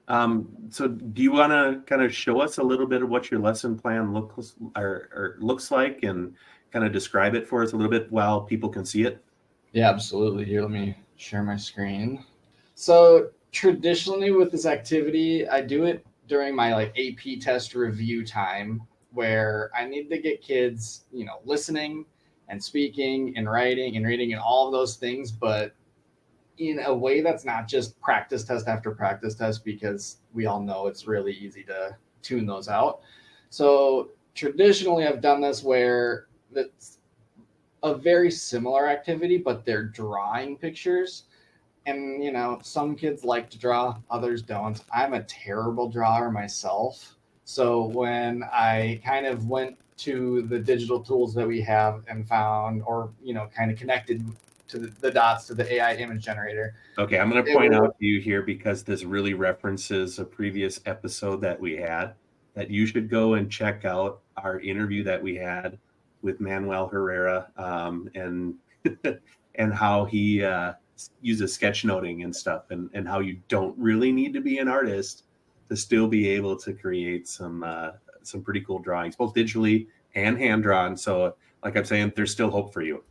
So do you want to kind of show us a little bit of what your lesson plan looks like and kind of describe it for us a little bit while people can see it? Yeah, absolutely. Here, let me share my screen. So traditionally with this activity, I do it during my like AP test review time where I need to get kids, listening and speaking and writing and reading and all of those things, but in a way that's not just practice test after practice test, because we all know it's really easy to tune those out. So traditionally I've done this where it's a very similar activity, but they're drawing pictures. And some kids like to draw, others don't. I'm a terrible drawer myself. So when I kind of went to the digital tools that we have and found, or kind of connected to the dots to the AI image generator. Okay, I'm going to point out to you here, because this really references a previous episode that we had, that you should go and check out our interview that we had with Manuel Herrera, and and how he uses sketchnoting and stuff, and how you don't really need to be an artist to still be able to create some pretty cool drawings, both digitally and hand drawn. So, like I'm saying, there's still hope for you.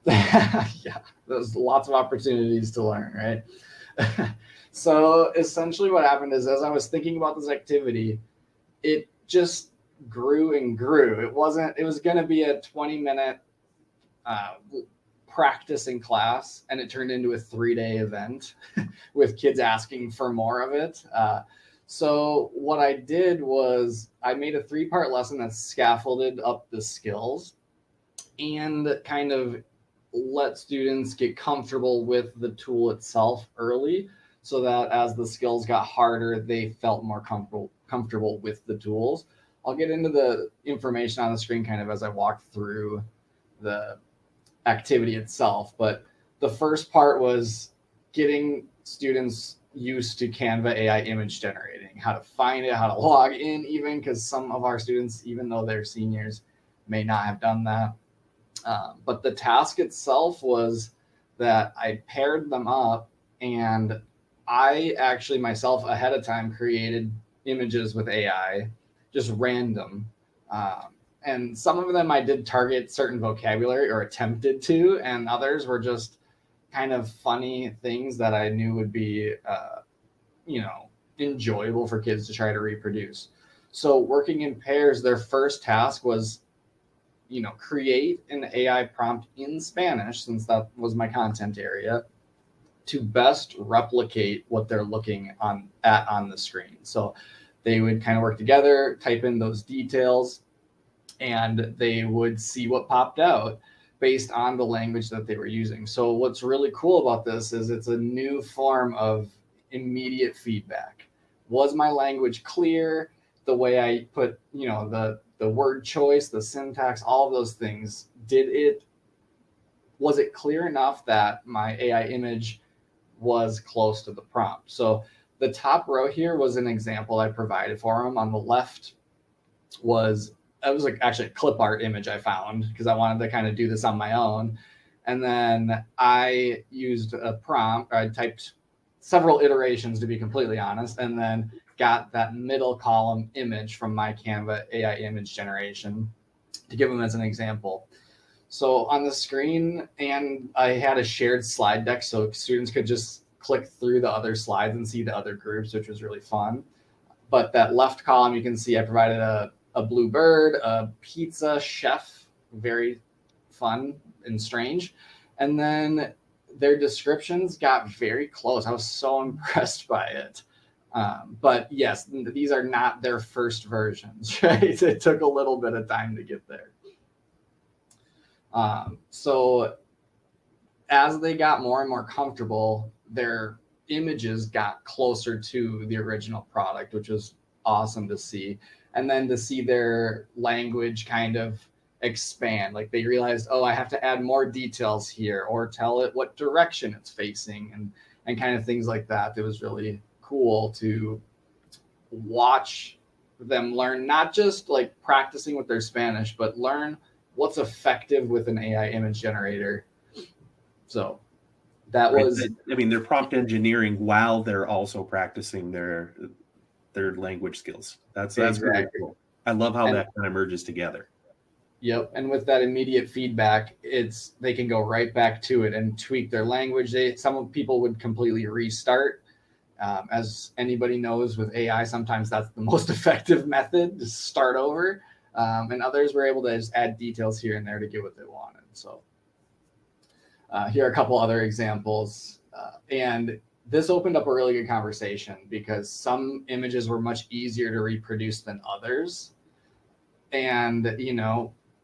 Yeah, there's lots of opportunities to learn, right? So essentially what happened is, as I was thinking about this activity, it just grew and grew. It was going to be a 20-minute practice in class, and it turned into a 3-day event with kids asking for more of it. So what I did was I made a 3-part lesson that scaffolded up the skills and kind of let students get comfortable with the tool itself early, so that as the skills got harder, they felt more comfortable with the tools. I'll get into the information on the screen kind of as I walk through the activity itself. But the first part was getting students used to Canva AI image generating, how to find it, how to log in, even because some of our students, even though they're seniors, may not have done that. But the task itself was that I paired them up, and I actually myself ahead of time created images with AI, just random. And some of them I did target certain vocabulary, or attempted to, and others were just kind of funny things that I knew would be, enjoyable for kids to try to reproduce. So working in pairs, their first task was create an AI prompt in Spanish, since that was my content area, to best replicate what they're looking at on the screen. So they would kind of work together, type in those details, and they would see what popped out based on the language that they were using. So what's really cool about this is it's a new form of immediate feedback. Was my language clear? The way I put, the word choice, the syntax, all of those things, was it clear enough that my AI image was close to the prompt? So the top row here was an example I provided for them. On the left was actually a clip art image I found, because I wanted to kind of do this on my own. And then I used a prompt, or I typed several iterations, to be completely honest, and then got that middle column image from my Canva AI image generation to give them as an example. So on the screen, and I had a shared slide deck so students could just click through the other slides and see the other groups, which was really fun. But that left column, you can see I provided a blue bird, a pizza chef, very fun and strange. And then their descriptions got very close. I was so impressed by it. But yes, these are not their first versions, right? It took a little bit of time to get there. So as they got more and more comfortable, their images got closer to the original product, which was awesome to see. And then to see their language kind of expand, like they realized, oh, I have to add more details here, or tell it what direction it's facing, and kind of things like that. It was really cool to watch them learn, not just like practicing with their Spanish, but learn what's effective with an AI image generator. So That was, I mean, they're prompt engineering while they're also practicing their language skills. That's really exactly. cool. I love how And that kind of merges together. yep, and with that immediate feedback, they can go right back to it and tweak their language. Some people would completely restart. As anybody knows, with AI, sometimes that's the most effective method to start over. And others were able to just add details here and there to get what they wanted. So here are a couple other examples. And this opened up a really good conversation because some images were much easier to reproduce than others. And,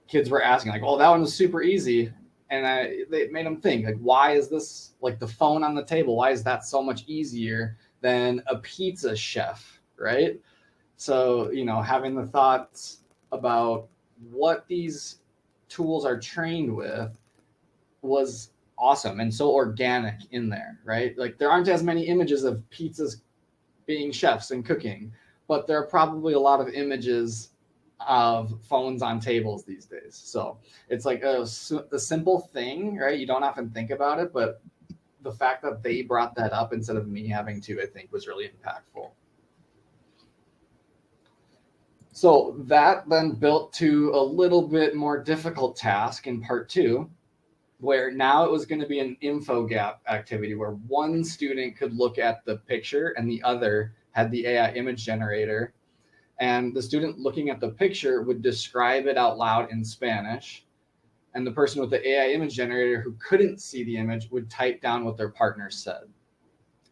kids were asking like, oh, that one was super easy. And they made them think like, why is this, like the phone on the table, why is that so much easier than a pizza chef, right? So, having the thoughts about what these tools are trained with was awesome and so organic in there, right? Like there aren't as many images of pizzas being chefs and cooking, but there are probably a lot of images of phones on tables these days. So it's like the simple thing, right? You don't often think about it, but the fact that they brought that up instead of me having to, I think was really impactful. So that then built to a little bit more difficult task in part 2, where now it was going to be an info gap activity where one student could look at the picture and the other had the AI image generator. And the student looking at the picture would describe it out loud in Spanish. And the person with the AI image generator who couldn't see the image would type down what their partner said.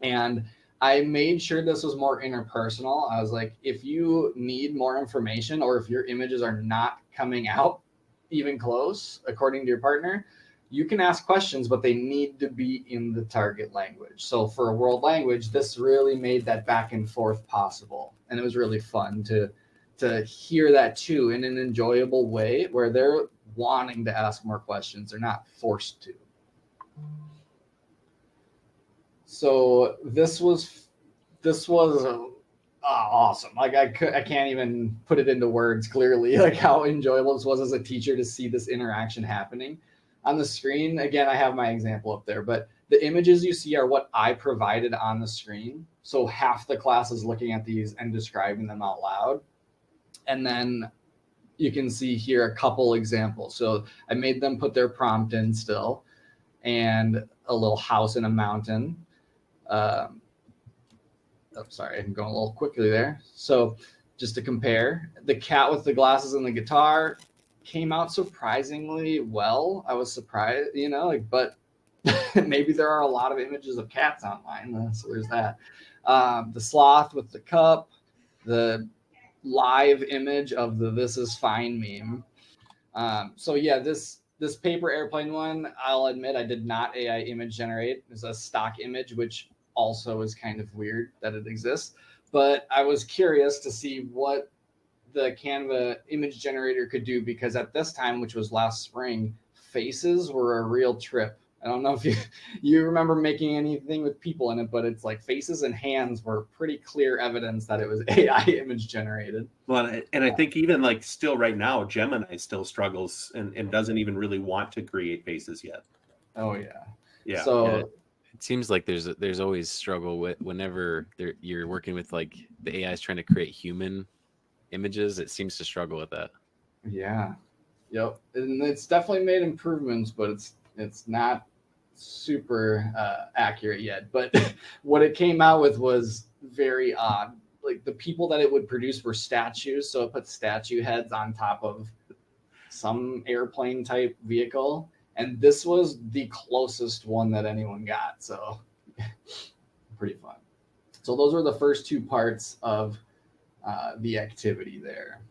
And I made sure this was more interpersonal. I was like, if you need more information or if your images are not coming out even close, according to your partner, you can ask questions, but they need to be in the target language. So for a world language, this really made that back and forth possible. And it was really fun to hear that too in an enjoyable way where they're wanting to ask more questions. They're not forced to. So this was awesome. Like I can't even put it into words clearly, like how enjoyable this was as a teacher to see this interaction happening. On the screen, again, I have my example up there, but the images you see are what I provided on the screen. So half the class is looking at these and describing them out loud. And then you can see here a couple examples. So I made them put their prompt in still, and a little house in a mountain. Sorry, I'm going a little quickly there. So just to compare, the cat with the glasses and the guitar came out surprisingly well. I was surprised, but maybe there are a lot of images of cats online. So there's that. The sloth with the cup, the live image of the "This is fine" meme. So yeah, this paper airplane one, I'll admit I did not AI image generate. It's a stock image, which also is kind of weird that it exists. But I was curious to see what the Canva image generator could do, because at this time, which was last spring, faces were a real trip. I don't know if you remember making anything with people in it, but it's like faces and hands were pretty clear evidence that it was AI image generated. Well, and I think even like still right now, Gemini still struggles and doesn't even really want to create faces yet. Oh yeah. Yeah. So it seems like there's always struggle with whenever you're working with like the AI is trying to create human images. It seems to struggle with that. yeah. Yep. And it's definitely made improvements, but it's not super accurate yet. But what it came out with was very odd. Like the people that it would produce were statues, so it put statue heads on top of some airplane type vehicle, and this was the closest one that anyone got. So pretty fun. So those were the first 2 parts of the activity there.